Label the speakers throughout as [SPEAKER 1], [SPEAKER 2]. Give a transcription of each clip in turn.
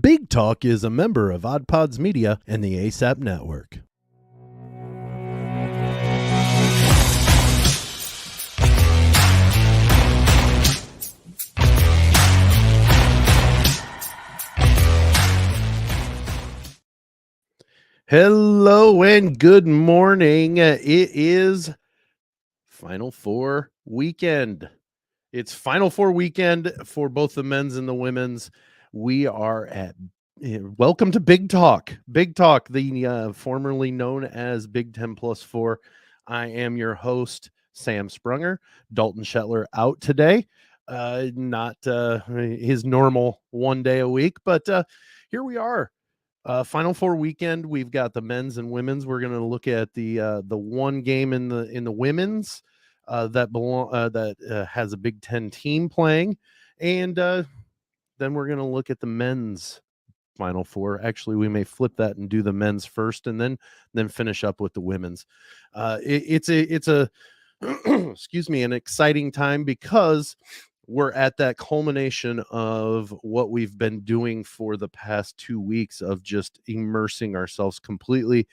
[SPEAKER 1] Big Talk is a member of Odd Pods Media and the ASAP Network. Hello and good morning. It is Final Four weekend. It's Final Four weekend for both the men's and the women's. We are at welcome to Big Talk. Big Talk, the formerly known as Big 10 Plus 4. I am your host, Sam Sprunger. Dalton Shetler out today. Not his normal one day a week, but here we are. Final Four weekend. We've got the men's and women's. We're going to look at the one game in the women's that has a Big Ten team playing, and then we're going to look at the men's Final Four. Actually, we may flip that and do the men's first, and then finish up with the women's. It's a excuse me, an exciting time because we're at that culmination of what we've been doing for the past 2 weeks of just immersing ourselves completely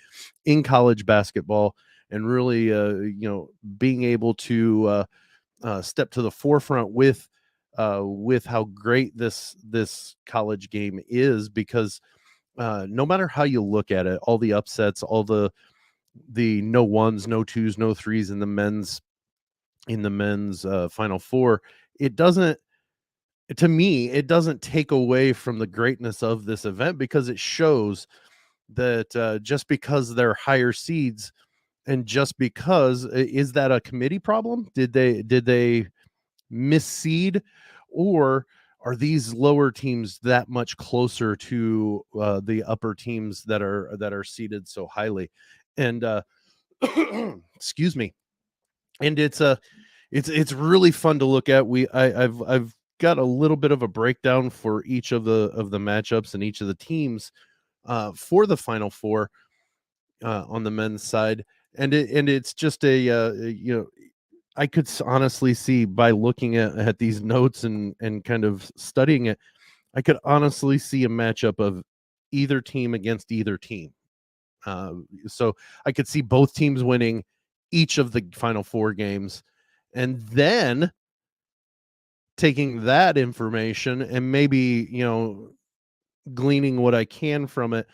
[SPEAKER 1] in college basketball and really being able to step to the forefront with how great this college game is, because no matter how you look at it, all the upsets, all the no ones, no twos, no threes in the men's Final Four, it doesn't take away from the greatness of this event, because it shows that just because they're higher seeds, and just because, is that a committee problem? Did they misseed, or are these lower teams that much closer to the upper teams that are seeded so highly? And excuse me. And it's really fun to look at. I've got a little bit of a breakdown for each of the matchups and each of the teams for the Final Four on the men's side, and it's just I could honestly see, by looking at these notes and kind of studying it, I could honestly see a matchup of either team against either team. So I could see both teams winning each of the Final Four games, and then taking that information and maybe, gleaning what I can from it.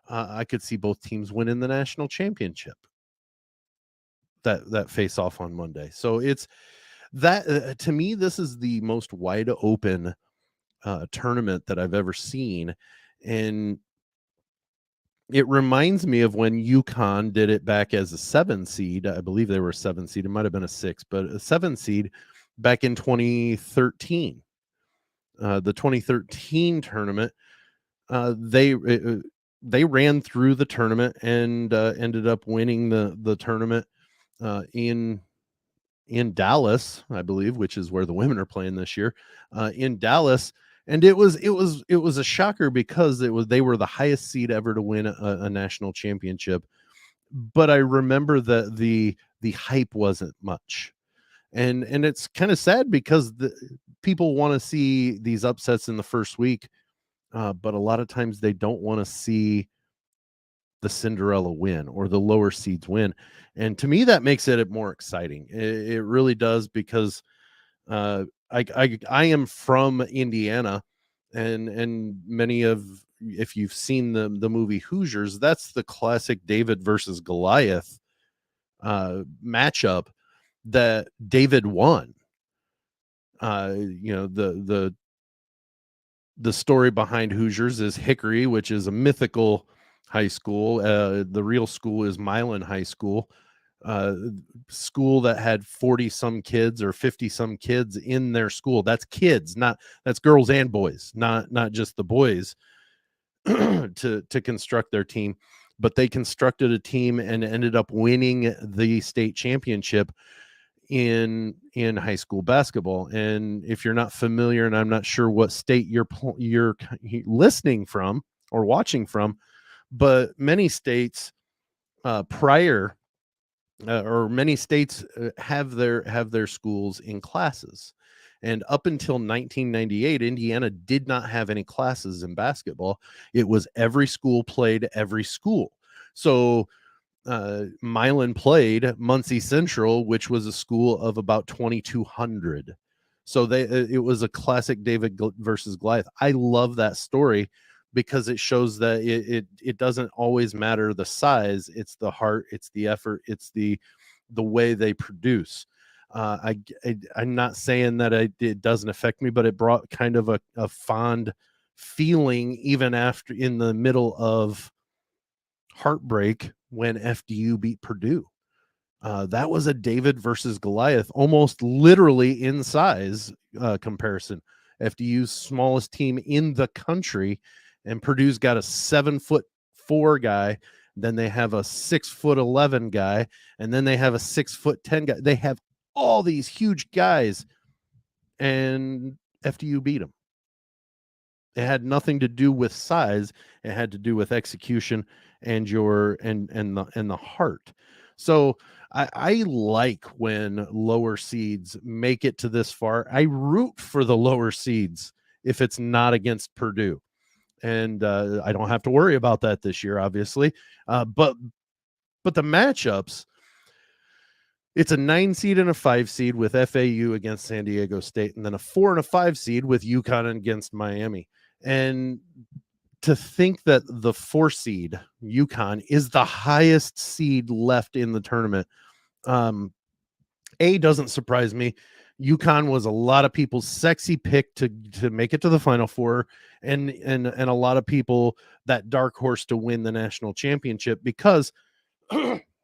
[SPEAKER 1] I could see both teams winning the national championship that face off on Monday. So it's that to me, this is the most wide open tournament that I've ever seen, and it reminds me of when UConn did it back as a 7 seed. I believe they were a 7 seed. It might have been a 6, but a 7 seed back in 2013. The 2013 tournament, they ran through the tournament and ended up winning the tournament in Dallas, I believe, which is where the women are playing this year, in Dallas. And it was a shocker, because they were the highest seed ever to win a national championship. But I remember that the hype wasn't much, and it's kind of sad, because the people want to see these upsets in the first week, but a lot of times they don't want to see the Cinderella win or the lower seeds win. And to me, that makes it more exciting. It really does, because I am from Indiana, and many of, if you've seen the movie Hoosiers, that's the classic David versus Goliath matchup that David won. The story behind Hoosiers is Hickory, which is a mythical high school. The real school is Milan High School, school that had 40 some kids or 50 some kids in their school. That's kids, that's girls and boys, not just the boys to construct their team. But they constructed a team and ended up winning the state championship in high school basketball. And if you're not familiar, and I'm not sure what state you're listening from or watching from, but many states prior or many states have their schools in classes, And up until 1998, Indiana did not have any classes in basketball. It was every school played every school. So Milan played Muncie Central, which was a school of about 2,200. So it was a classic David versus Goliath. I love that story because it shows that it doesn't always matter the size. It's the heart, it's the effort, it's the way they produce. I'm not saying that it doesn't affect me, but it brought kind of a fond feeling even after in the middle of heartbreak when FDU beat Purdue. That was a David versus Goliath, almost literally in size comparison. FDU's smallest team in the country, and Purdue's got a 7'4" guy. Then they have a 6'11" guy, and then they have a 6'10" guy. They have all these huge guys, and FDU beat them. It had nothing to do with size. It had to do with execution and the heart. So I like when lower seeds make it to this far. I root for the lower seeds if it's not against Purdue. And I don't have to worry about that this year, obviously. But the matchups, it's a 9 seed and a 5 seed with FAU against San Diego State, and then a 4 and a 5 seed with UConn against Miami. And to think that the 4 seed UConn is the highest seed left in the tournament, doesn't surprise me. UConn was a lot of people's sexy pick to make it to the Final Four, and a lot of people that dark horse to win the national championship because,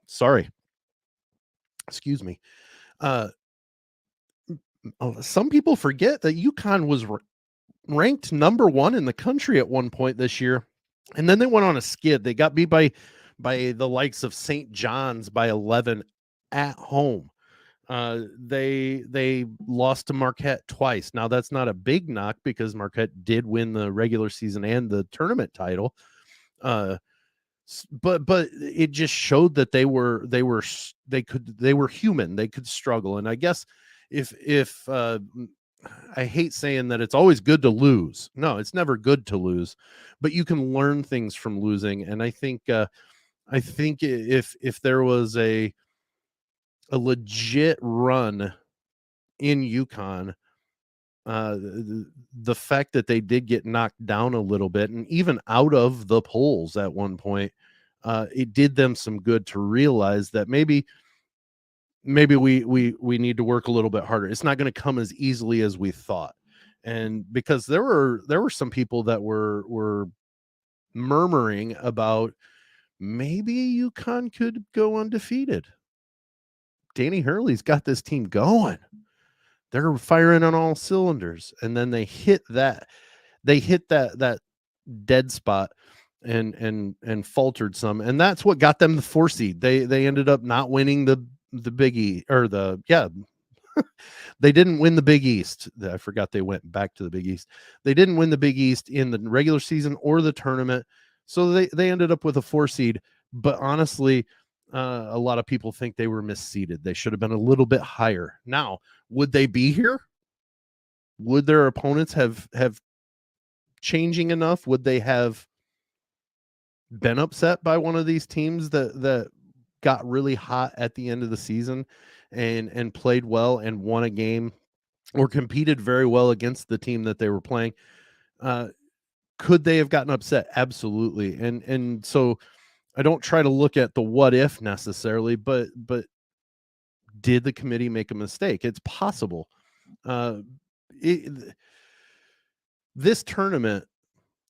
[SPEAKER 1] sorry, excuse me. Some people forget that UConn was ranked number 1 in the country at one point this year, and then they went on a skid. They got beat by the likes of St. John's by 11 at home. They lost to Marquette twice. Now that's not a big knock because Marquette did win the regular season and the tournament title. But it just showed that they were human. They could struggle. And I guess if I hate saying that it's always good to lose. No, it's never good to lose, but you can learn things from losing. And I think if there was a legit run in UConn, the fact that they did get knocked down a little bit and even out of the polls at one point, it did them some good to realize that maybe we need to work a little bit harder. It's not going to come as easily as we thought. And because there were some people that were murmuring about maybe UConn could go undefeated. Danny Hurley's got this team going. They're firing on all cylinders, and then they hit that dead spot and faltered some, and that's what got them the 4 seed. They ended up not winning the Big East, or they didn't win the Big East. I forgot they went back to the Big East. They didn't win the Big East in the regular season or the tournament, so they ended up with a 4 seed. But honestly, a lot of people think they were misseeded. They should have been a little bit higher. Now, would they be here? Would their opponents have changing enough? Would they have been upset by one of these teams that got really hot at the end of the season and played well and won a game or competed very well against the team that they were playing? Could they have gotten upset? Absolutely. And so I don't try to look at the what if necessarily, but did the committee make a mistake? It's possible. This tournament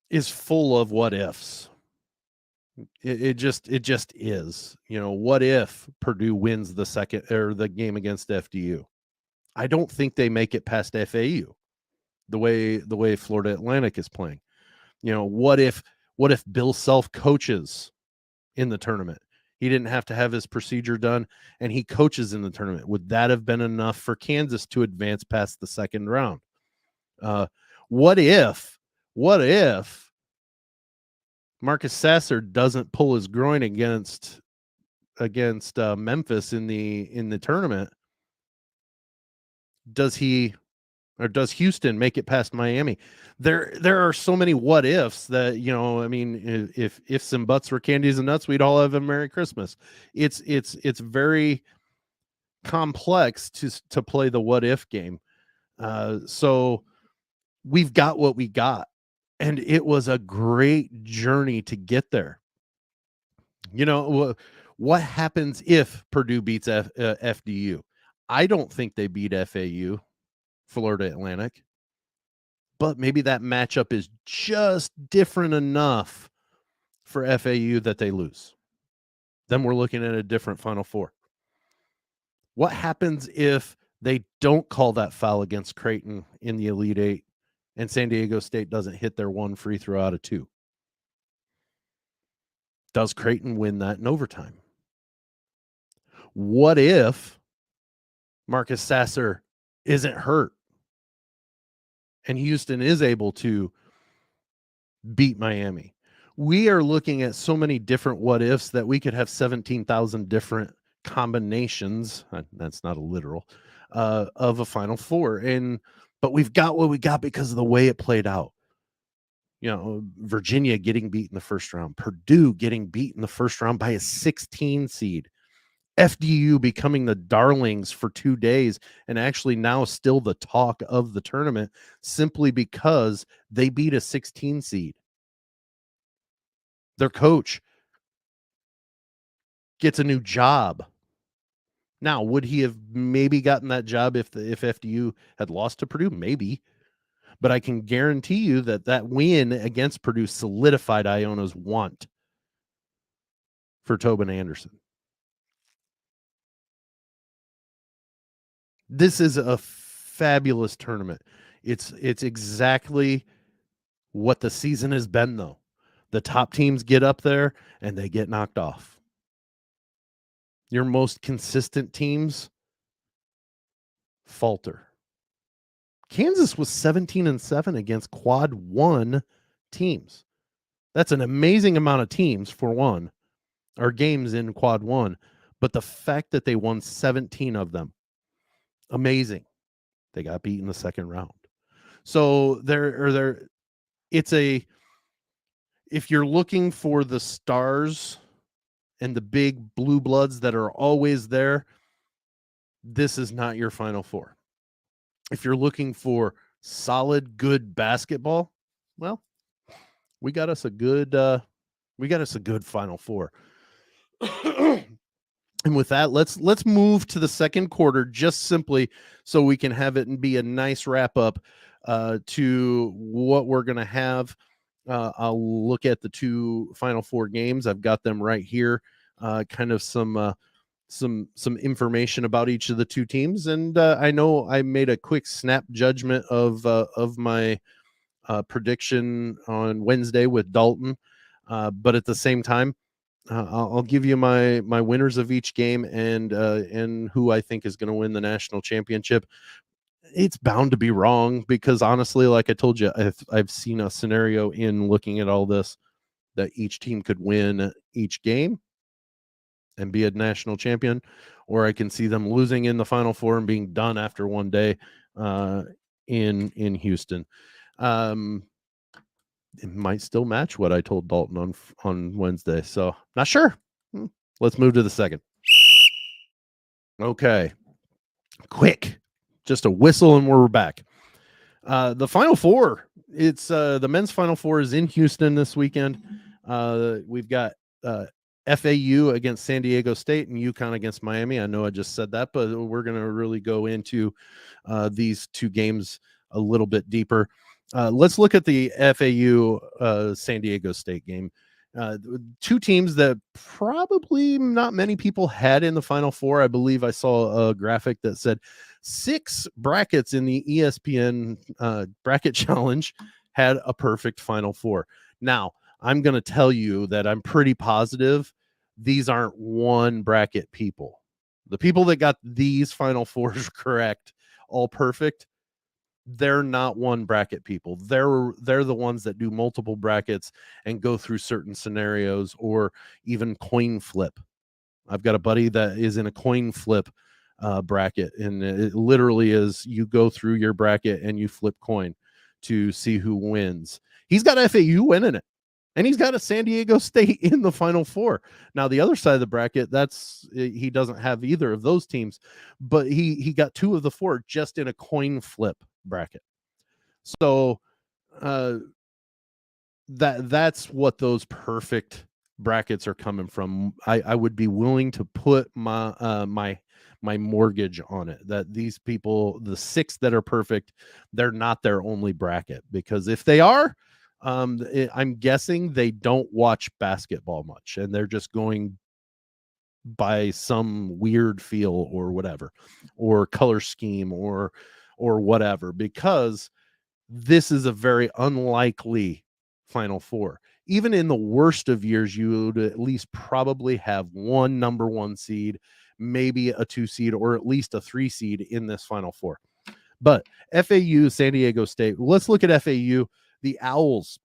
[SPEAKER 1] is full of what ifs. It just is. What if Purdue wins the second or the game against FDU? I don't think they make it past FAU the way Florida Atlantic is playing. What if Bill Self coaches in the tournament? He didn't have to have his procedure done, and he coaches in the tournament. Would that have been enough for Kansas to advance past the second round? What if Marcus Sasser doesn't pull his groin against Memphis in the tournament? Does he Or does Houston make it past Miami? There are so many what ifs that, I mean, if ifs and buts were candies and nuts, we'd all have a Merry Christmas. It's very complex to play the what if game. So we've got what we got, and it was a great journey to get there. What happens if Purdue beats FDU? I don't think they beat FAU, Florida Atlantic, but maybe that matchup is just different enough for FAU that they lose. Then we're looking at a different Final Four. What happens if they don't call that foul against Creighton in the Elite Eight and San Diego State doesn't hit their one free throw out of two? Does Creighton win that in overtime? What if Marcus Sasser isn't hurt and Houston is able to beat Miami? We are looking at so many different what ifs that we could have 17,000 different combinations. That's not a literal of a Final Four. But we've got what we got because of the way it played out. Virginia getting beat in the first round, Purdue getting beat in the first round by a 16 seed, FDU becoming the darlings for 2 days and actually now still the talk of the tournament simply because they beat a 16 seed. Their coach gets a new job. Now, would he have maybe gotten that job if FDU had lost to Purdue? Maybe. But I can guarantee you that win against Purdue solidified Iona's want for Tobin Anderson. This is a fabulous tournament. It's exactly what the season has been, though. The top teams get up there and they get knocked off. Your most consistent teams falter. Kansas was 17-7 against quad 1 teams. That's an amazing amount of teams for one, or games in quad 1. But the fact that they won 17 of them, amazing. They got beat in the second round. So if you're looking for the stars and the big blue bloods that are always there, this is not your Final Four. If you're looking for solid, good basketball, well, we got us a good Final Four. And with that, let's move to the second quarter, just simply so we can have it and be a nice wrap up to what we're going to have. I'll look at the two Final Four games. I've got them right here. Kind of some information about each of the two teams, and I know I made a quick snap judgment of my prediction on Wednesday with Dalton, but at the same time, I'll give you my winners of each game and who I think is going to win the national championship. It's bound to be wrong because honestly, like I told you, I've seen a scenario in looking at all this that each team could win each game and be a national champion, or I can see them losing in the Final Four and being done after one day in Houston. It might still match what I told Dalton on Wednesday, so not sure. Let's move to the second. Okay, quick, just a whistle and we're back. The Final Four. It's the men's Final Four is in Houston this weekend. We've got FAU against San Diego State and UConn against Miami. I know I just said that, but we're going to really go into these two games a little bit deeper. Let's look at the FAU San Diego State game. Two teams that probably not many people had in the Final Four. I believe I saw a graphic that said 6 brackets in the ESPN bracket challenge had a perfect Final Four. Now, I'm going to tell you that I'm pretty positive these aren't one bracket people. The people that got these Final Fours correct, all perfect, they're not one bracket people. They're the ones that do multiple brackets and go through certain scenarios or even coin flip. I've got a buddy that is in a coin flip bracket, and it literally is you go through your bracket and you flip coin to see who wins. He's got FAU winning it, and he's got a San Diego State in the Final Four. Now, the other side of the bracket, he doesn't have either of those teams, but he got 2 of the 4 just in a coin flip bracket. So that's what those perfect brackets are coming from. I would be willing to put my mortgage on it that these people, the 6 that are perfect, they're not their only bracket, because if they are, I'm guessing they don't watch basketball much and they're just going by some weird feel or whatever, or color scheme or whatever, because this is a very unlikely Final Four. Even in the worst of years, you would at least probably have one number 1 seed, maybe a 2 seed, or at least a 3 seed in this Final Four. But FAU, San Diego State, let's look at FAU. The Owls,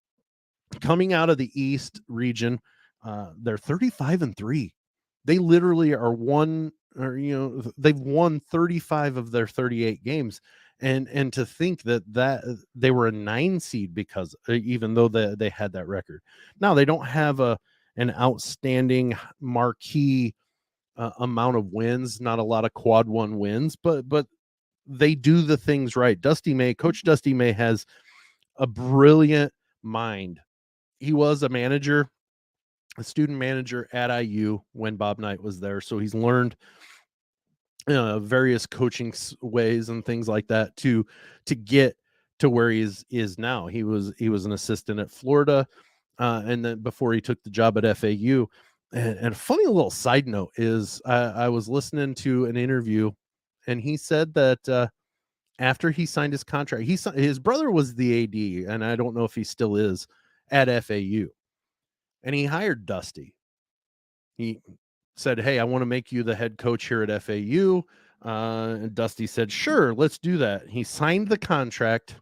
[SPEAKER 1] coming out of the East region, they're 35-3. They literally are they've won 35 of their 38 games. And to think that they were a 9 seed, because even though they had that record. Now, they don't have an outstanding marquee amount of wins, not a lot of quad 1 wins, but they do the things right. Coach Dusty May has a brilliant mind. He was a student manager at IU when Bob Knight was there, so he's learned various coaching ways and things like that to get to where he is now. He was an assistant at Florida, and then before he took the job at FAU. And a funny little side note is I was listening to an interview, and he said that after he signed his contract, his brother was the AD, and I don't know if he still is, at FAU, and he hired Dusty. He said, "Hey, I want to make you the head coach here at FAU." And Dusty said, "Sure, let's do that." He signed the contract.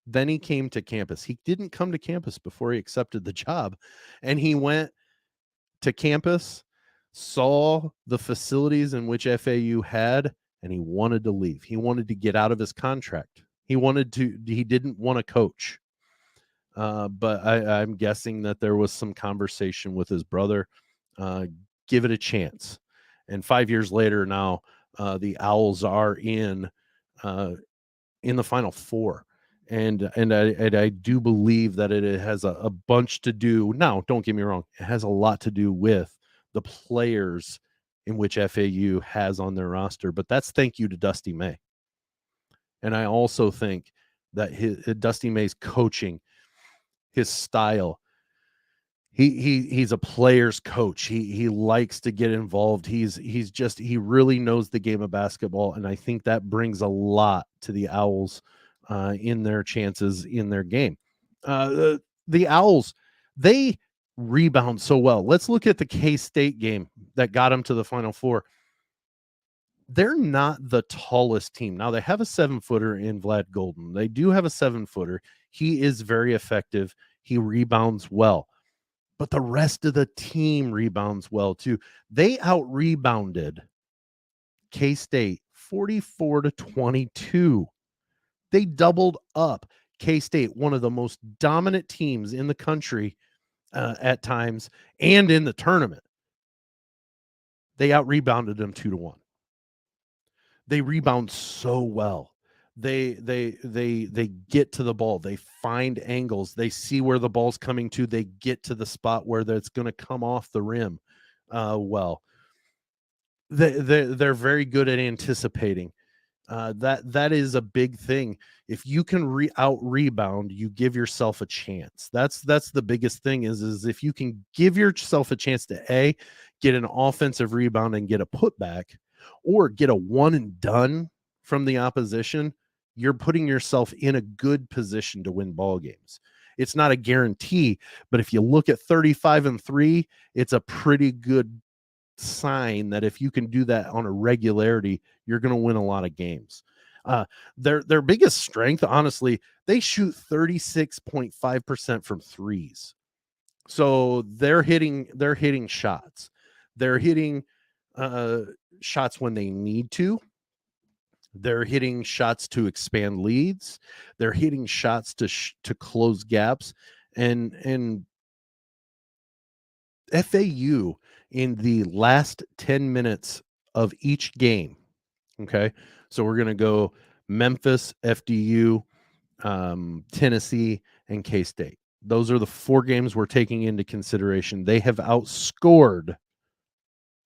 [SPEAKER 1] Then he came to campus. He didn't come to campus before he accepted the job. And he went to campus, saw the facilities in which FAU had, and he wanted to leave. He wanted to get out of his contract. He didn't want to coach. But I'm guessing that there was some conversation with his brother. Give it a chance. And 5 years later now, the Owls are in the Final Four. And I do believe that it has a bunch to do. Now, don't get me wrong. It has a lot to do with the players in which FAU has on their roster. But that's thank you to Dusty May. And I also think that Dusty May's coaching, his style, he's a player's coach. He likes to get involved. He really knows the game of basketball, and I think that brings a lot to the Owls in their chances in their game. The Owls, they rebound so well. Let's look at the K-State game that got them to the Final Four. They're not the tallest team. Now, they have a 7-footer in Vlad Golden. They do have a 7-footer. He is very effective. He rebounds well. But the rest of the team rebounds well, too. They out-rebounded K-State 44-22. They doubled up K-State, one of the most dominant teams in the country at times and in the tournament. They out-rebounded them 2-1. They rebound so well. They get to the ball. They find angles. They see where the ball's coming to. They get to the spot where it's going to come off the rim. Well, they're very good at anticipating. That is a big thing. If you can out rebound, you give yourself a chance. That's the biggest thing is if you can give yourself a chance to get an offensive rebound and get a putback, or get a one and done from the opposition, you're putting yourself in a good position to win ball games. It's not a guarantee, but if you look at 35-3, it's a pretty good sign that if you can do that on a regularity, you're going to win a lot of games. Their biggest strength, honestly, they shoot 36.5% from threes. So they're hitting shots. They're hitting shots when they need to. They're hitting shots to expand leads. They're hitting shots to close gaps, and FAU in the last 10 minutes of each game. Okay, so we're gonna go Memphis, FDU, Tennessee, and K-State. Those are the 4 games we're taking into consideration. They have outscored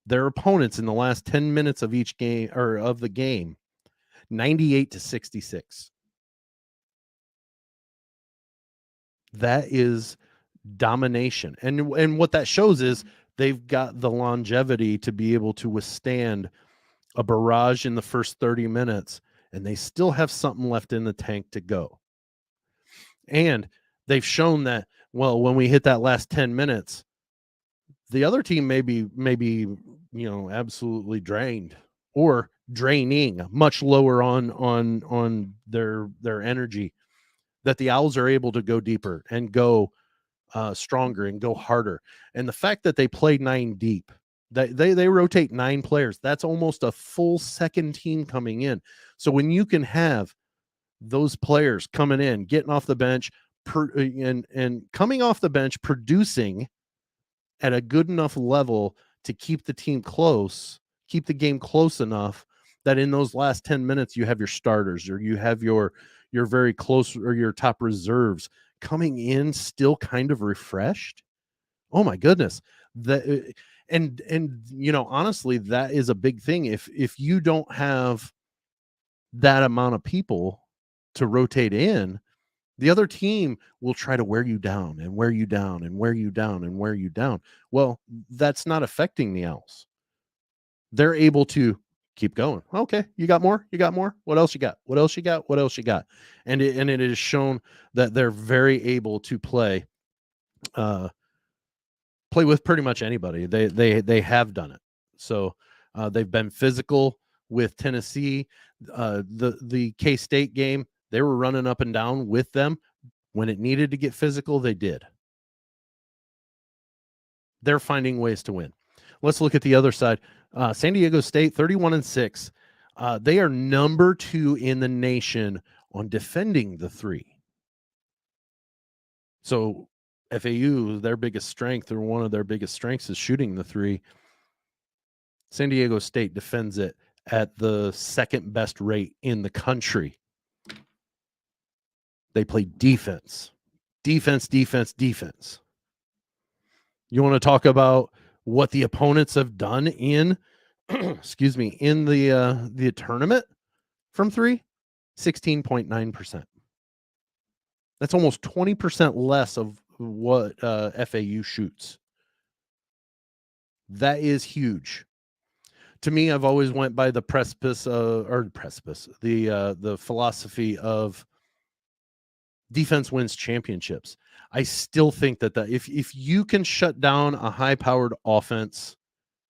[SPEAKER 1] their opponents in the last 10 minutes of each game, or of the game, 98-66. That is domination. And what that shows is they've got the longevity to be able to withstand a barrage in the first 30 minutes, and they still have something left in the tank to go. And they've shown that, well, when we hit that last 10 minutes, the other team may be, absolutely drained or draining, much lower on their energy, that the Owls are able to go deeper and go stronger and go harder. And the fact that they play 9 deep, they rotate 9 players, that's almost a full second team coming in. So when you can have those players coming in, getting off the bench, and coming off the bench, producing at a good enough level to keep the team close, keep the game close enough that in those last 10 minutes you have your starters, or you have your very close, or your top reserves coming in still kind of refreshed. Oh my goodness. That and honestly, that is a big thing. If you don't have that amount of people to rotate in, the other team will try to wear you down and wear you down and wear you down and wear you down. Well, that's not affecting the Owls. They're able to keep going. Okay, you got more? You got more? What else you got? What else you got? What else you got? And it is shown that they're very able to play with pretty much anybody. They have done it. So they've been physical with Tennessee. The K-State game, they were running up and down with them. When it needed to get physical, they did. They're finding ways to win. Let's look at the other side. San Diego State, 31-6. They are number 2 in the nation on defending the 3. So FAU, their biggest strength, or one of their biggest strengths, is shooting the 3. San Diego State defends it at the second best rate in the country. They play defense. Defense, defense, defense. You want to talk about what the opponents have done in excuse me, in the tournament from 3? 16.9%. That's almost 20% less of what FAU shoots. That is huge. To me, I've always went by the the philosophy of defense wins championships. I still think that if you can shut down a high-powered offense,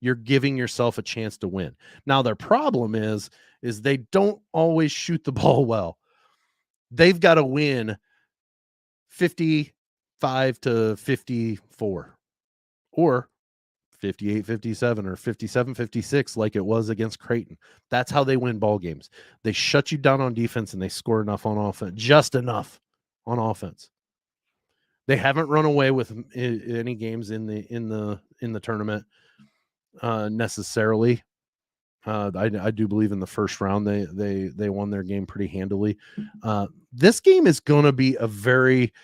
[SPEAKER 1] you're giving yourself a chance to win. Now, their problem is they don't always shoot the ball well. They've got to win 55-54, or 58-57, or 57-56, like it was against Creighton. That's how they win ball games. They shut you down on defense and they score enough on offense, just enough on offense. They haven't run away with any games in the tournament necessarily. I do believe in the first round they won their game pretty handily. This game is going to be a very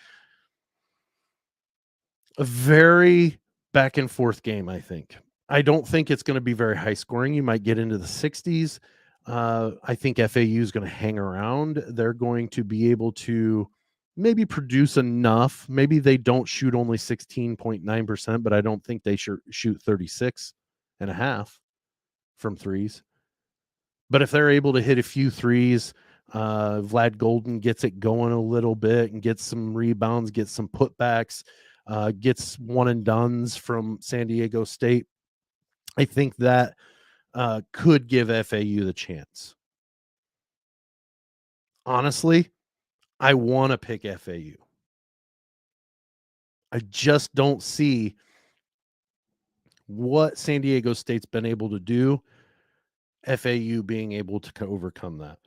[SPEAKER 1] back and forth game, I think. I don't think it's going to be very high scoring. You might get into the 60s. I think FAU is going to hang around. They're going to be able to maybe produce enough. Maybe they don't shoot only 16.9%, but I don't think they shoot 36.5 from threes. But if they're able to hit a few threes, Vlad Golden gets it going a little bit and gets some rebounds, gets some putbacks, gets one and dones from San Diego State, I think that could give FAU the chance. Honestly, I want to pick FAU. I just don't see what San Diego State's been able to do FAU being able to overcome that.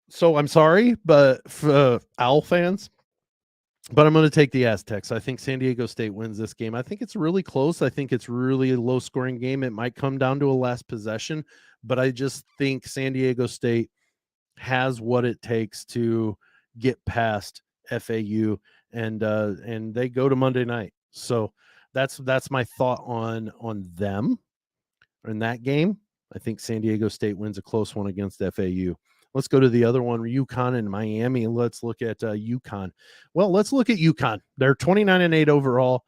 [SPEAKER 1] So I'm sorry, but for Owl fans, but I'm going to take the Aztecs. I think San Diego State wins this game. I think it's really close. I think it's really a low-scoring game. It might come down to a last possession, but I just think San Diego State has what it takes to get past FAU, and they go to Monday night. So that's my thought on them in that game. I think San Diego State wins a close one against FAU. Let's go to the other one, UConn and Miami. Let's look at UConn. Well, let's look at UConn. They're 29-8 overall.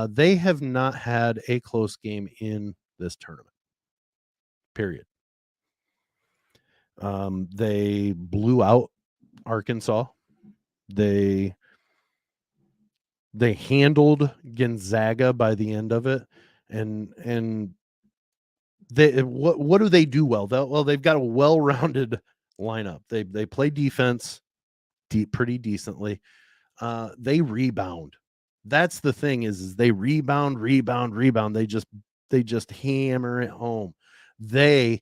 [SPEAKER 1] They have not had a close game in this tournament. Period. They blew out Arkansas. They handled Gonzaga by the end of it, and they what do they do well? They've got a well-rounded lineup. They play defense pretty decently. They rebound. That's the thing is they rebound. They just hammer it home. They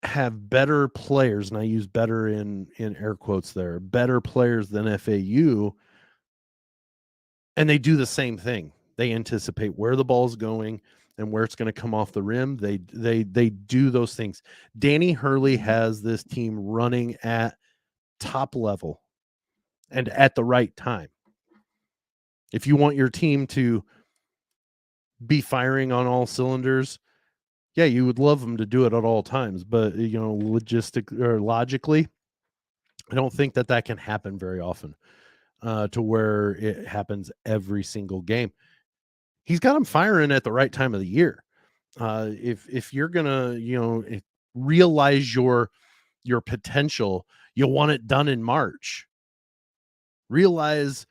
[SPEAKER 1] have better players, and I use better in air quotes there, better players than FAU, and they do the same thing. They anticipate where the ball's going and where it's going to come off the rim. They do those things. Danny Hurley has this team running at top level and at the right time. If you want your team to be firing on all cylinders, yeah, you would love them to do it at all times, but logically, I don't think that can happen very often to where it happens every single game. He's got them firing at the right time of the year. If you're gonna realize your potential, you want it done in March. Realize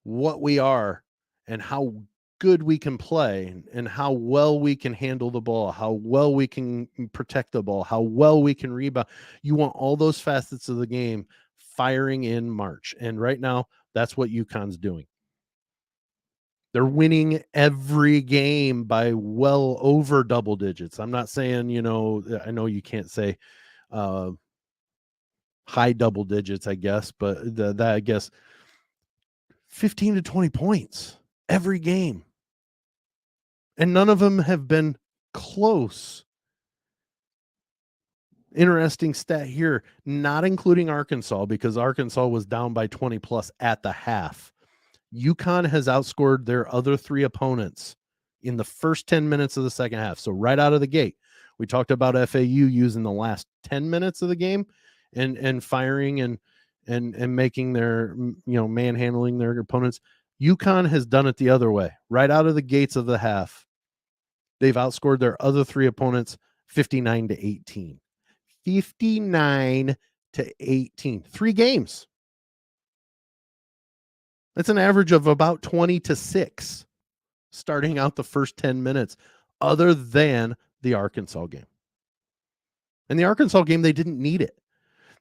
[SPEAKER 1] what we are and how good we can play and how well we can handle the ball, how well we can protect the ball, how well we can rebound. You want all those facets of the game firing in March. And right now, that's what UConn's doing. They're winning every game by well over double digits. I'm not saying, I know you can't say high double digits, I guess, but that I guess 15 to 20 points every game. And none of them have been close. Interesting stat here, not including Arkansas, because Arkansas was down by 20 plus at the half. UConn has outscored their other three opponents in the first 10 minutes of the second half. So right out of the gate, we talked about FAU using the last 10 minutes of the game and firing and making their, manhandling their opponents. UConn has done it the other way. Right out of the gates of the half, they've outscored their other three opponents 59-18. 59-18. 3 games. That's an average of about 20-6 starting out the first 10 minutes, other than the Arkansas game. And the Arkansas game, they didn't need it.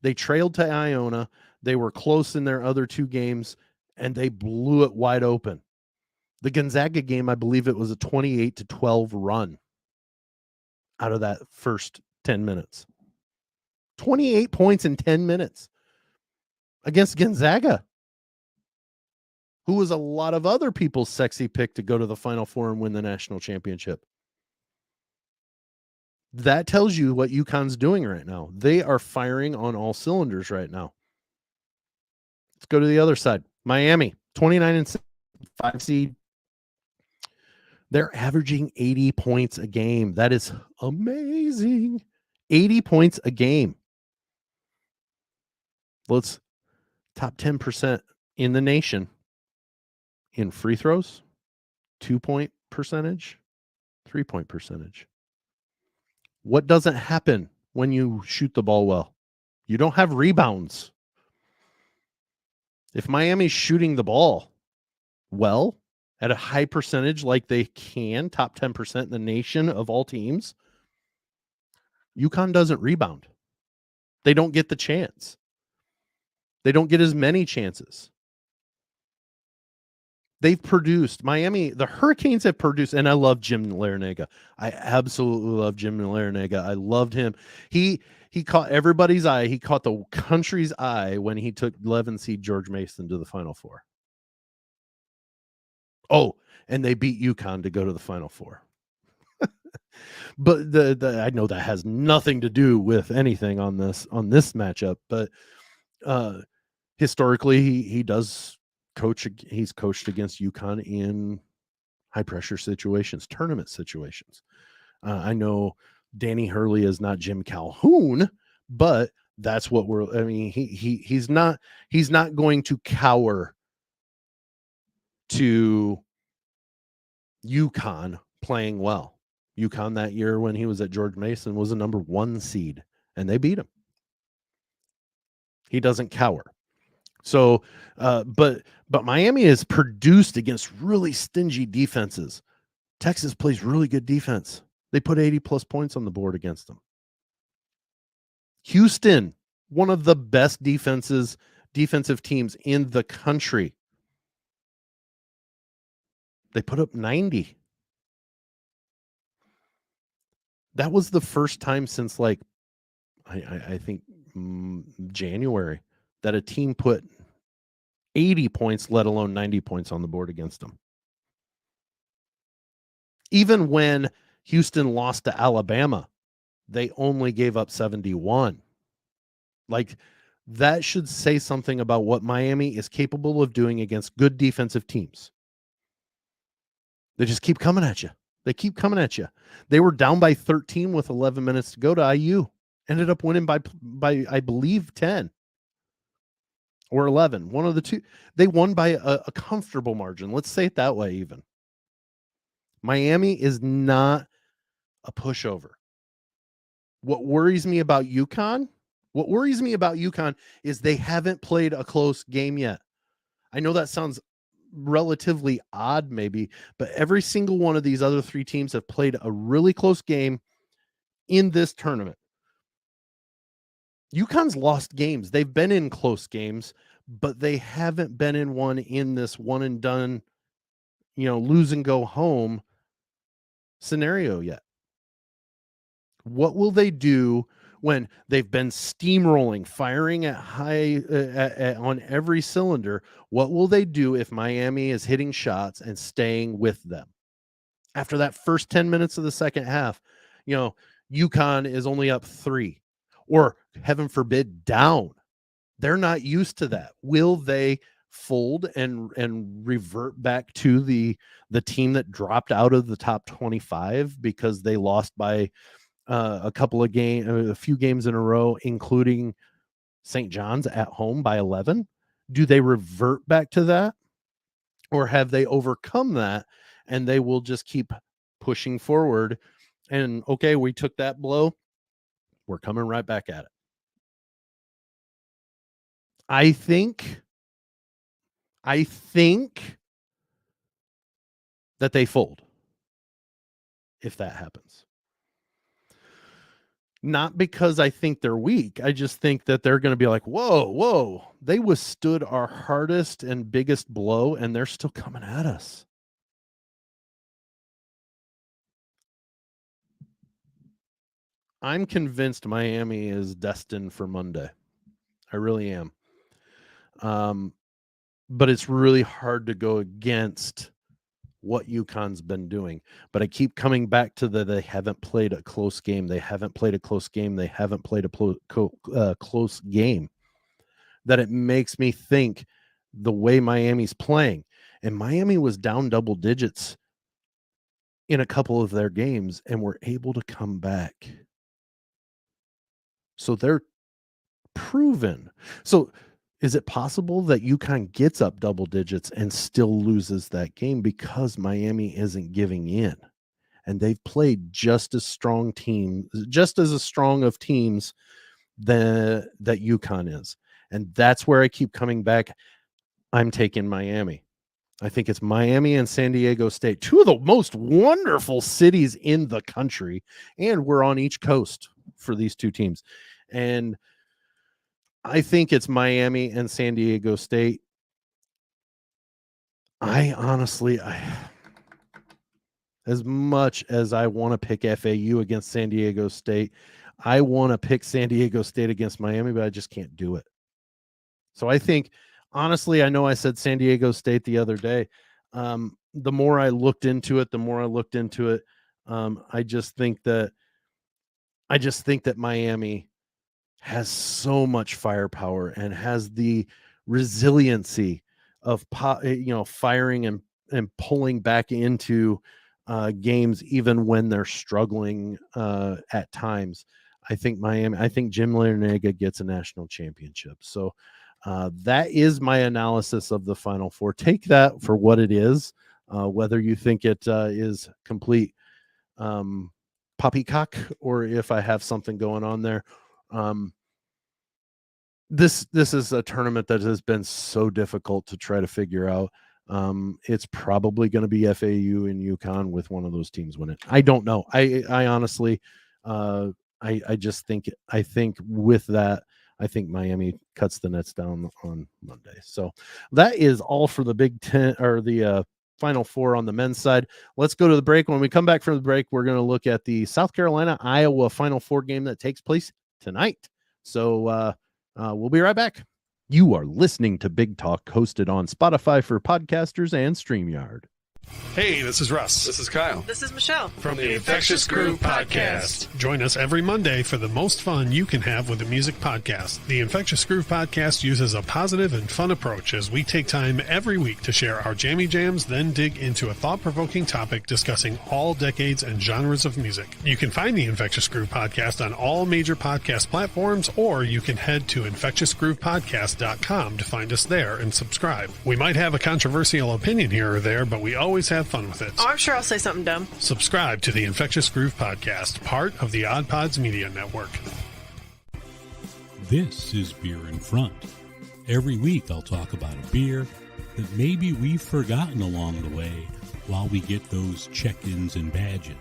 [SPEAKER 1] They trailed to Iona. They were close in their other 2 games, and they blew it wide open. The Gonzaga game, I believe it was a 28-12 run out of that first 10 minutes. 28 points in 10 minutes against Gonzaga, who was a lot of other people's sexy pick to go to the Final Four and win the national championship. That tells you what UConn's doing right now. They are firing on all cylinders right now. Let's go to the other side. Miami, 29-6, 5 seed. They're averaging 80 points a game. That is amazing. 80 points a game. Let's top 10% in the nation in free throws, 2-point percentage, 3-point percentage. What doesn't happen when you shoot the ball well? You don't have rebounds. If Miami's shooting the ball well at a high percentage like they can, top 10% in the nation of all teams, UConn doesn't rebound. They don't get the chance. They don't get as many chances. They've produced Miami. The Hurricanes have produced, and I love Jim Larinaga. I absolutely love Jim Larinaga. I loved him. He caught everybody's eye. He caught the country's eye when he took 11 seed George Mason to the Final Four. Oh, and they beat UConn to go to the Final Four. But I know that has nothing to do with anything on this matchup, but historically he does coach. He's coached against UConn in high pressure situations, tournament situations. I know Danny Hurley is not Jim Calhoun, but that's what he's not going to cower to UConn playing well. UConn that year when he was at George Mason was a number 1 seed, and they beat him. He doesn't cower. So, but Miami is produced against really stingy defenses. Texas plays really good defense. They put 80+ points on the board against them. Houston, one of the best defensive teams in the country. They put up 90. That was the first time since I think January that a team put 80 points, let alone 90 points on the board against them. Even when Houston lost to Alabama, they only gave up 71. That should say something about what Miami is capable of doing against good defensive teams. They just keep coming at you. They were down by 13 with 11 minutes to go to IU. Ended up winning by I believe 10 or 11. One of the two. They won by a comfortable margin. Let's say it that way even. Miami is not a pushover. What worries me about UConn is they haven't played a close game yet. I know that sounds relatively odd maybe, but every single one of these other 3 teams have played a really close game in this tournament. UConn's lost games. They've been in close games, but they haven't been in one in this one and done, lose and go home scenario yet. What will they do when they've been steamrolling, firing at high on every cylinder? What will they do if Miami is hitting shots and staying with them? After that first 10 minutes of the second half, UConn is only up 3, or heaven forbid, down. They're not used to that. Will they fold and revert back to the team that dropped out of the top 25 because they lost by a few games in a row, including St. John's at home by 11? Do they revert back to that? Or have they overcome that and they will just keep pushing forward and, okay, we took that blow, we're coming right back at it? I think that they fold if that happens. Not because I think they're weak. I just think that they're going to be like, whoa, they withstood our hardest and biggest blow, and they're still coming at us. I'm convinced Miami is destined for Monday. I really am. But it's really hard to go against what UConn's been doing. But I keep coming back to they haven't played a close game. They haven't played a close game. Close game. That it makes me think the way Miami's playing. And Miami was down double digits in a couple of their games and were able to come back. So they're proven. So is it possible that UConn gets up double digits and still loses that game because Miami isn't giving in? And they've played just as strong of teams that UConn is. And that's where I keep coming back. I'm taking Miami. I think it's Miami and San Diego State, 2 of the most wonderful cities in the country. And we're on each coast for these 2 teams. And I think it's Miami and San Diego State. I honestly, as much as I want to pick FAU against San Diego State, I want to pick San Diego State against Miami, but I just can't do it. So I think, honestly, I know I said San Diego State the other day. The more I looked into it, I just think that Miami has so much firepower and has the resiliency of firing and pulling back into games even when they're struggling at times. I think Jim Larinaga gets a national championship. So that is my analysis of the Final Four. Take that for what it is, whether you think it is complete poppycock or if I have something going on there. This is a tournament that has been so difficult to try to figure out. It's probably going to be FAU and UConn with one of those teams win it. I don't know. I honestly, I just think with that, I think Miami cuts the nets down on Monday. So that is all for the Big Ten or the Final Four on the men's side. Let's go to the break. When we come back from the break, we're going to look at the South Carolina Iowa Final Four game that takes place tonight. So we'll be right back. You are listening to Big Talk, hosted on Spotify for podcasters and StreamYard.
[SPEAKER 2] Hey, this is Russ.
[SPEAKER 3] This is Kyle.
[SPEAKER 4] This is Michelle.
[SPEAKER 3] From the Infectious Groove Podcast.
[SPEAKER 2] Join us every Monday for the most fun you can have with a music podcast. The Infectious Groove Podcast uses a positive and fun approach as we take time every week to share our jammy jams, then dig into a thought-provoking topic discussing all decades and genres of music. You can find the Infectious Groove Podcast on all major podcast platforms, or you can head to infectiousgroovepodcast.com to find us there and subscribe. We might have a controversial opinion here or there, but we always have fun with it.
[SPEAKER 4] Oh, I'm sure I'll say something dumb.
[SPEAKER 2] Subscribe to the Infectious Groove Podcast, part of the Odd Pods Media Network.
[SPEAKER 5] This is Beer in Front. Every week I'll talk about a beer that maybe we've forgotten along the way while we get those check-ins and badges.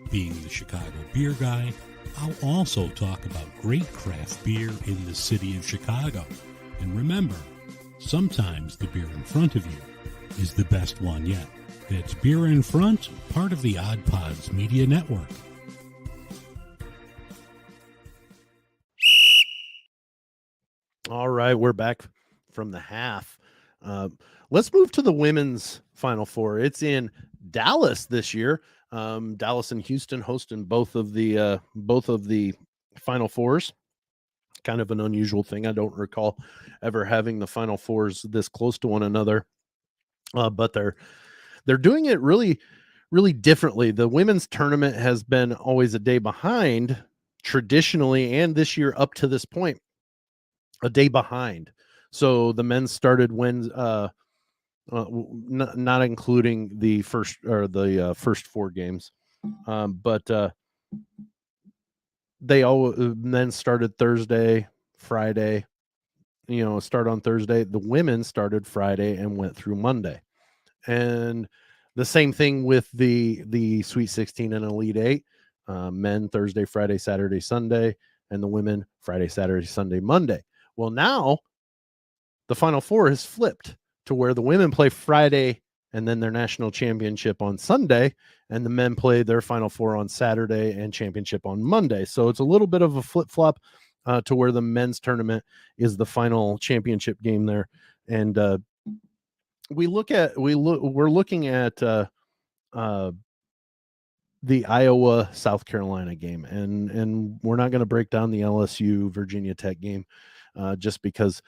[SPEAKER 5] Being the Chicago beer guy, I'll also talk about great craft beer in the city of Chicago. And remember, sometimes the beer in front of you is the best one yet. That's Beer in Front, part of the Odd Pods Media Network.
[SPEAKER 1] All right, we're back from the half. Let's move to the women's Final Four. It's in Dallas this year. Dallas and Houston hosting both of the Final Fours. Kind of an unusual thing. I don't recall ever having the Final Fours this close to one another. But they're doing it really, really differently. The women's tournament has been always a day behind traditionally, and this year up to this point, a day behind. So the men's started when, not including the first first four games, but they all men started Thursday, Friday. Start on Thursday. The women started Friday and went through Monday. And the same thing with the Sweet 16 and Elite 8. Men Thursday, Friday, Saturday, Sunday, and the women Friday, Saturday, Sunday, Monday. Well, now the Final Four has flipped to where the women play Friday and then their national championship on Sunday, and the men play their Final Four on Saturday and championship on Monday. So it's a little bit of a flip-flop to where the men's tournament is the final championship game there. And we're looking at the Iowa South Carolina game, and we're not going to break down the LSU Virginia Tech game just because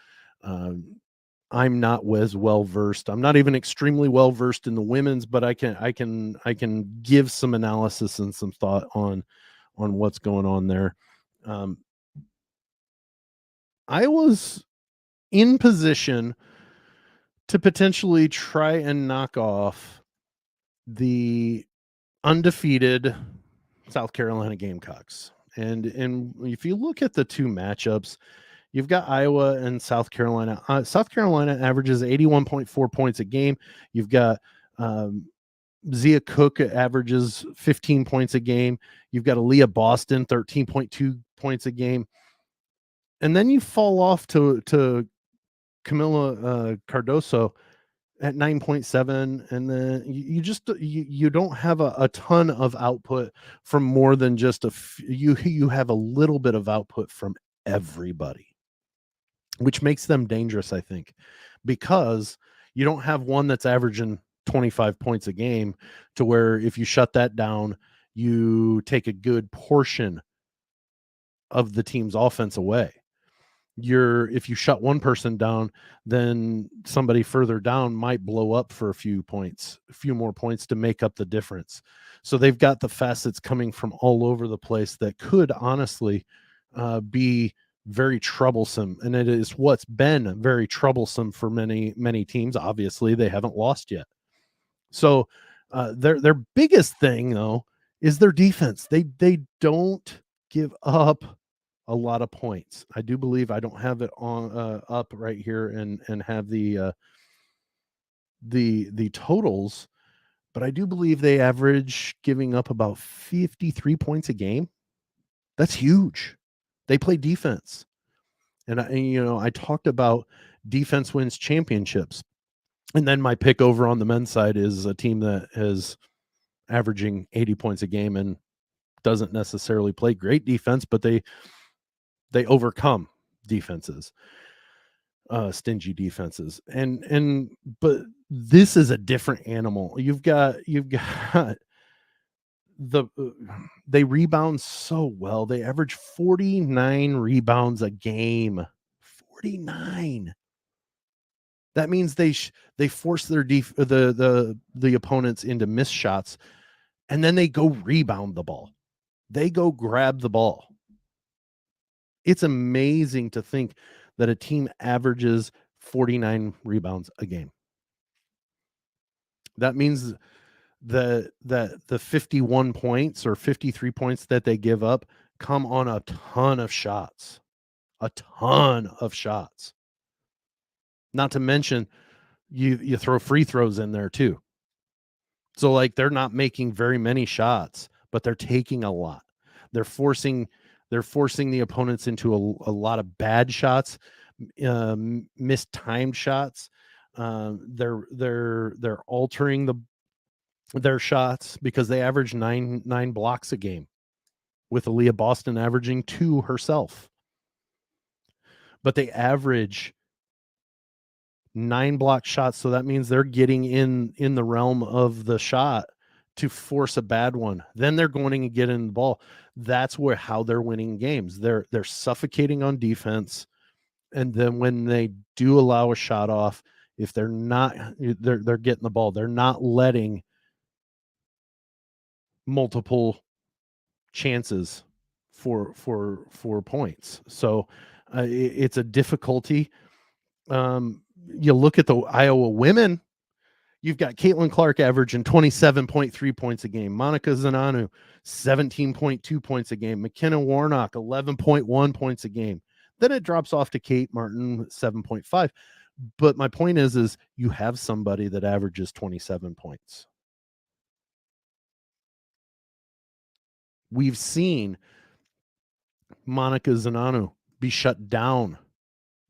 [SPEAKER 1] I'm not as well versed. I'm not even extremely well versed in the women's, but I can give some analysis and some thought on what's going on there. Iowa's in position to potentially try and knock off the undefeated South Carolina Gamecocks. And if you look at the two matchups, you've got Iowa and South Carolina. South Carolina averages 81.4 points a game. You've got Zia Cook averages 15 points a game. You've got Aaliyah Boston, 13.2 points a game. And then you fall off to Camila Cardoso at 9.7, and then you don't have a ton of output from more than just you have a little bit of output from everybody, which makes them dangerous, I think, because you don't have one that's averaging 25 points a game, to where if you shut that down, you take a good portion of the team's offense away. If you shut one person down, then somebody further down might blow up for a few more points to make up the difference. So they've got the facets coming from all over the place that could honestly be very troublesome. And it is what's been very troublesome for many teams. Obviously, they haven't lost yet. So their biggest thing, though, is their defense. They don't give up a lot of points. I do believe, I don't have it on up right here and have the totals, but I do believe they average giving up about 53 points a game. That's huge. They play defense. And I talked about defense wins championships. And then my pick over on the men's side is a team that is averaging 80 points a game and doesn't necessarily play great defense, but they overcome defenses, stingy defenses. But this is a different animal. You've got they rebound so well. They average 49 rebounds a game. 49. That means they force their the opponents into missed shots, and then they go rebound the ball. They go grab the ball. It's amazing to think that a team averages 49 rebounds a game. That means that the 51 points or 53 points that they give up come on a ton of shots. A ton of shots. Not to mention, you throw free throws in there too. So like, they're not making very many shots, but they're taking a lot. They're forcing the opponents into a lot of bad shots, mistimed shots. They're altering their shots, because they average nine blocks a game, with Aaliyah Boston averaging 2 herself. But they average 9 block shots, so that means they're getting in the realm of the shot to force a bad one. Then they're going to get in the ball. That's how they're winning games. They're suffocating on defense, and then when they do allow a shot off, if they're getting the ball. They're not letting multiple chances for points. So it's a difficulty. You look at the Iowa women. You've got Caitlin Clark averaging 27.3 points a game. Monica Zananu, 17.2 points a game. McKenna Warnock, 11.1 points a game. Then it drops off to Kate Martin, 7.5. But my point is you have somebody that averages 27 points. We've seen Monica Zananu be shut down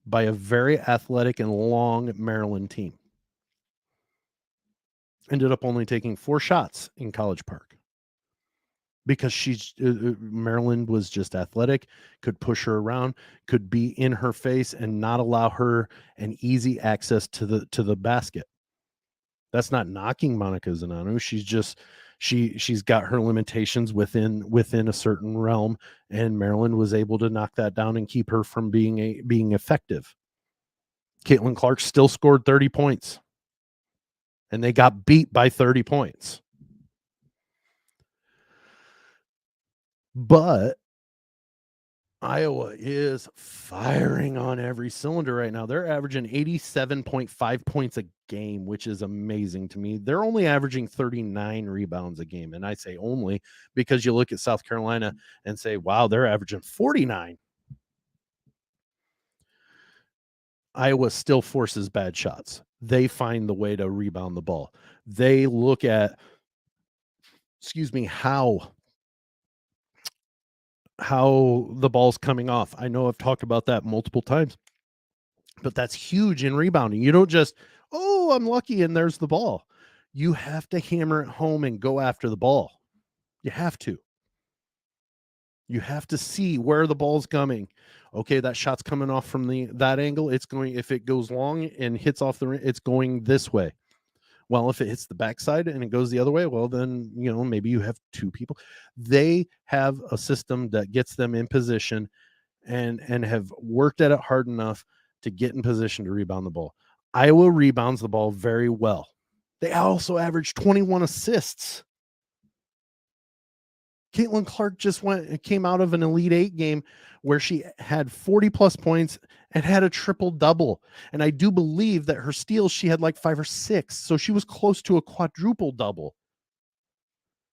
[SPEAKER 1] by a very athletic and long Maryland team. Ended up only taking 4 shots in College Park, because Maryland was just athletic, could push her around, could be in her face and not allow her an easy access to the basket. That's not knocking Monica Zananu. She's just she's got her limitations within a certain realm, and Maryland was able to knock that down and keep her from being effective. Caitlin Clark still scored 30 points. And they got beat by 30 points. But Iowa is firing on every cylinder right now. They're averaging 87.5 points a game, which is amazing to me. They're only averaging 39 rebounds a game. And I say only because you look at South Carolina and say, wow, they're averaging 49. Iowa still forces bad shots. They find the way to rebound the ball. They look at, how the ball's coming off. I know I've talked about that multiple times, but that's huge in rebounding. You don't just, oh, I'm lucky and there's the ball. You have to hammer it home and go after the ball. You have to. You have to see where the ball's coming. Okay, that shot's coming off from that angle. It's going, if it goes long and hits off the rim, it's going this way. Well, if it hits the backside and it goes the other way, well, then, maybe you have two people. They have a system that gets them in position and have worked at it hard enough to get in position to rebound the ball. Iowa rebounds the ball very well. They also averaged 21 assists. Caitlin Clark came out of an Elite Eight game where she had 40 plus points and had a triple double. And I do believe that her steals, she had like 5 or 6. So she was close to a quadruple double.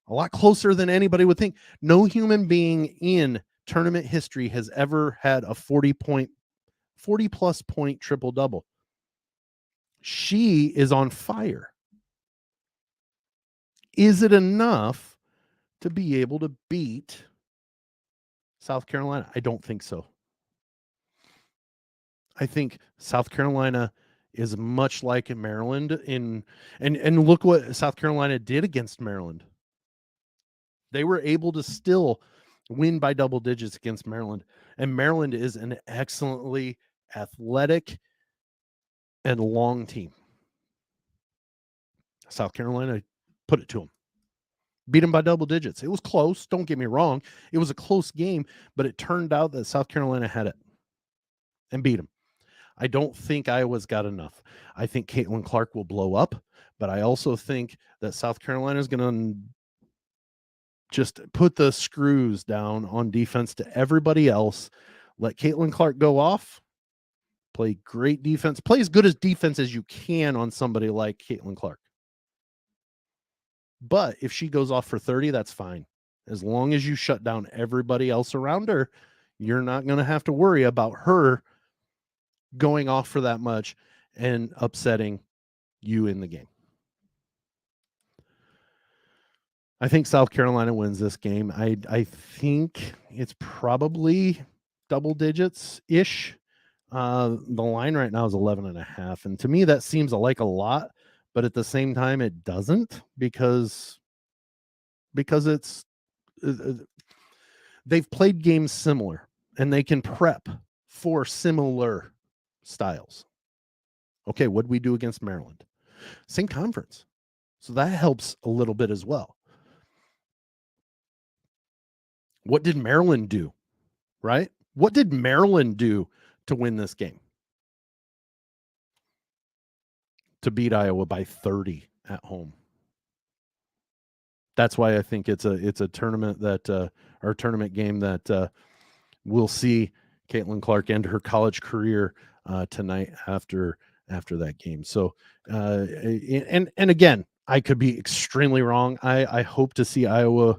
[SPEAKER 1] A lot closer than anybody would think. No human being in tournament history has ever had a 40 plus point triple double. She is on fire. Is it enough to be able to beat South Carolina? I don't think so. I think South Carolina is much like Maryland and look what South Carolina did against Maryland. They were able to still win by double digits against Maryland. And Maryland is an excellently athletic and long team. South Carolina put it to them. Beat them by double digits. It was close. Don't get me wrong. It was a close game, but it turned out that South Carolina had it and beat them. I don't think Iowa's got enough. I think Caitlin Clark will blow up, but I also think that South Carolina is going to just put the screws down on defense to everybody else. Let Caitlin Clark go off, play great defense, play as good as defense as you can on somebody like Caitlin Clark. But if she goes off for 30, that's fine. As long as you shut down everybody else around her, you're not going to have to worry about her going off for that much and upsetting you in the game. I think South Carolina wins this game. I think it's probably double digits-ish. The line right now is 11.5. And to me, that seems like a lot. But at the same time, it doesn't because it's they've played games similar and they can prep for similar styles. Okay, what did we do against Maryland? Same conference. So that helps a little bit as well. What did Maryland do? Right? What did Maryland do to win this game? To beat Iowa by 30 at home. That's why I think it's a tournament that our tournament game that we'll see Caitlin Clark end her college career tonight after that game. So and again, I could be extremely wrong. I hope to see Iowa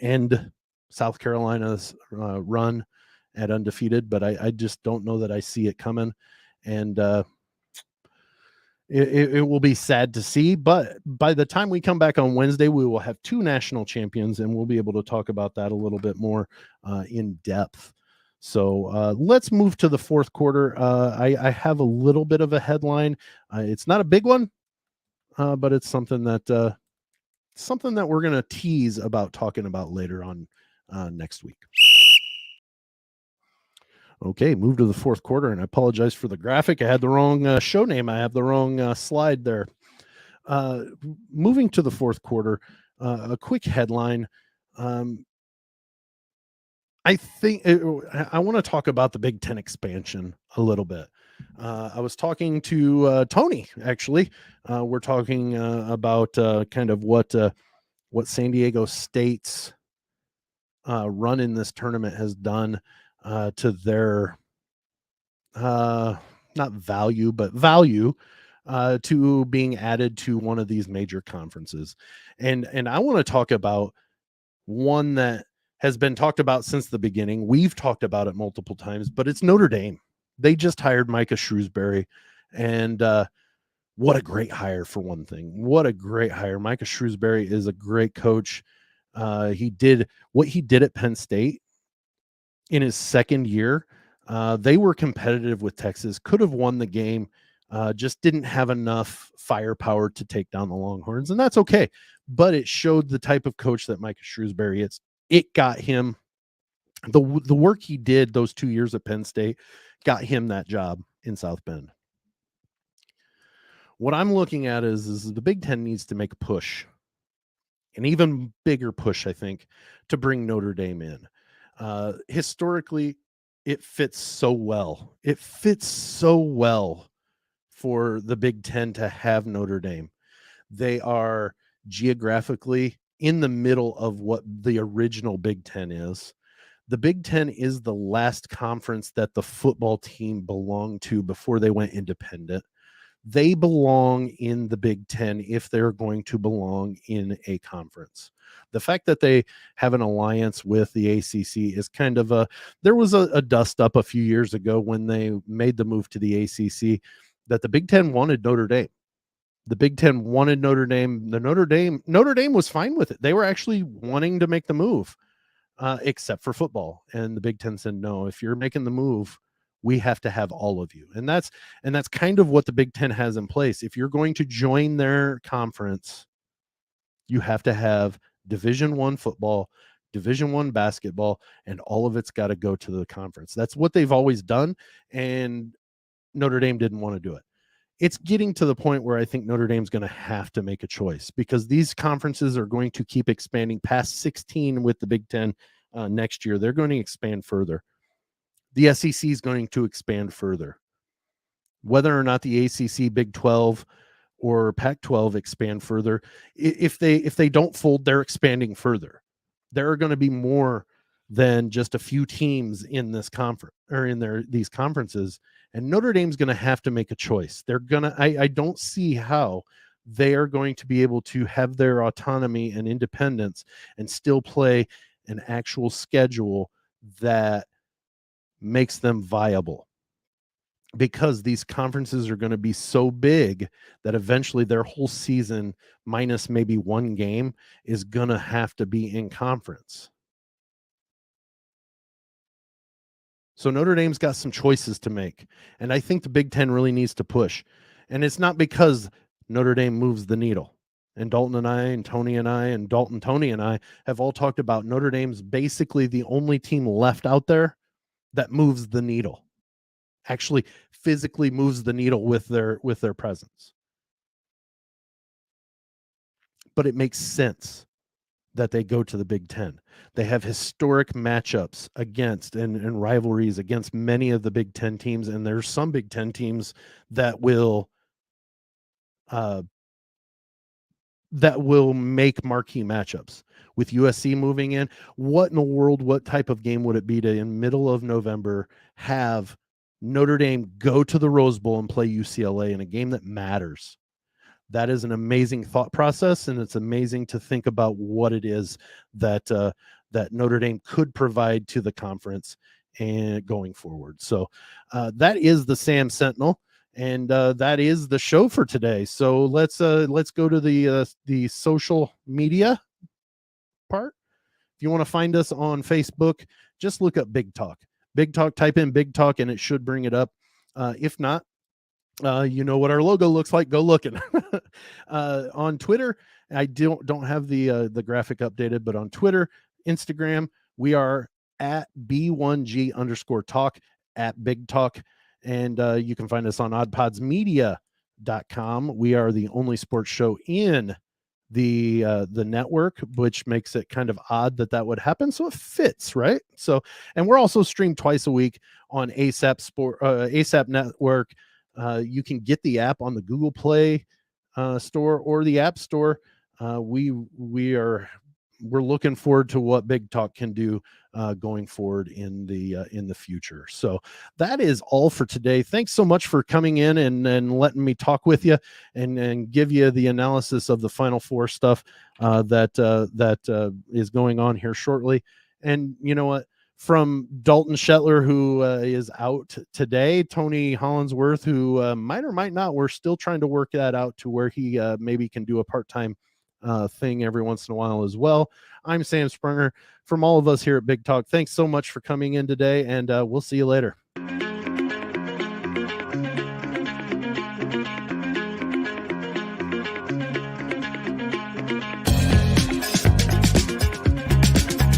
[SPEAKER 1] end South Carolina's run at undefeated, but I just don't know that I see it coming. And it will be sad to see, but by the time we come back on Wednesday, we will have 2 national champions, and we'll be able to talk about that a little bit more in depth. So let's move to the fourth quarter. I have a little bit of a headline. It's not a big one, but it's something that we're going to tease about talking about later on next week. Okay, move to the fourth quarter, and I apologize for the graphic. I had the wrong show name. I have the wrong slide there. Moving to the fourth quarter, a quick headline. I think I want to talk about the Big Ten expansion a little bit. I was talking to Tony, actually. We're talking about kind of what San Diego State's run in this tournament has done to their not value, but value to being added to one of these major conferences. And I want to talk about one that has been talked about since the beginning. We've talked about it multiple times, but it's Notre Dame. They just hired Micah Shrewsbury, and what a great hire, for one thing. What a great hire. Micah Shrewsbury is a great coach. He did what he did at Penn State in his second year. They were competitive with Texas, could have won the game just didn't have enough firepower to take down the Longhorns, and that's okay. But it showed the type of coach that Micah Shrewsbury is. It got him the work he did those 2 years at Penn State, got him that job in South Bend. What I'm looking at is the Big Ten needs to make a push, an even bigger push, I think, to bring Notre Dame in. Historically, it fits so well. It fits so well for the Big Ten to have Notre Dame. They are geographically in the middle of what the original Big Ten is. The Big Ten is the last conference that the football team belonged to before they went independent. They belong in the Big Ten if they're going to belong in a conference. The fact that they have an alliance with the ACC is kind of there was a dust up a few years ago when they made the move to the ACC that the Big Ten wanted Notre Dame. The Big Ten wanted Notre Dame. Notre Dame was fine with it. They were actually wanting to make the move, except for football. And the Big Ten said, no, if you're making the move, we have to have all of you. And that's kind of what the Big Ten has in place. If you're going to join their conference, you have to have Division I football, Division I basketball, and all of it's got to go to the conference. That's what they've always done. And Notre Dame didn't want to do it. It's getting to the point where I think Notre Dame's going to have to make a choice because these conferences are going to keep expanding past 16 with the Big Ten next year. They're going to expand further. The SEC is going to expand further. Whether or not the ACC, Big 12, or Pac-12 expand further, if they don't fold, they're expanding further. There are going to be more than just a few teams in this conference or in these conferences, and Notre Dame's going to have to make a choice. I don't see how they are going to be able to have their autonomy and independence and still play an actual schedule that makes them viable, because these conferences are going to be so big that eventually their whole season minus maybe one game is going to have to be in conference. So Notre Dame's got some choices to make, and I think the Big Ten really needs to push. And it's not because Notre Dame moves the needle. And Dalton and I and Tony and I and Dalton, Tony and I have all talked about Notre Dame's basically the only team left out there that moves the needle, actually physically moves the needle with their presence. But it makes sense that they go to the Big Ten. They have historic matchups against and rivalries against many of the Big Ten teams, and there's some Big Ten teams that will make marquee matchups. With USC moving in, what in the world, what type of game would it be to, in middle of November, have Notre Dame go to the Rose Bowl and play UCLA in a game that matters? That is an amazing thought process, and it's amazing to think about what it is that Notre Dame could provide to the conference and going forward. So that is the Sam Sentinel, and that is the show for today. So let's go to the social media part. If you want to find us on Facebook, just look up Big Talk. Big Talk, type in Big Talk, and it should bring it up. If not, you know what our logo looks like. Go looking. On Twitter, I don't have the graphic updated, but on Twitter, Instagram, we are at B1G_talk, at Big Talk, and you can find us on oddpodsmedia.com. We are the only sports show in the network, which makes it kind of odd that would happen. So it fits, right? So, and we're also streamed twice a week on ASAP Network. You can get the app on the Google Play store or the App Store. We're looking forward to what Big Talk can do going forward in the future. So that is all for today. Thanks so much for coming in and letting me talk with you and give you the analysis of the Final Four stuff that is going on here shortly. And you know what? From Dalton Shetler, who is out today, Tony Hollinsworth, who might or might not, we're still trying to work that out to where he maybe can do a part-time thing every once in a while as well. I'm Sam Sprunger. From all of us here at Big Talk, thanks so much for coming in today, and we'll see you later.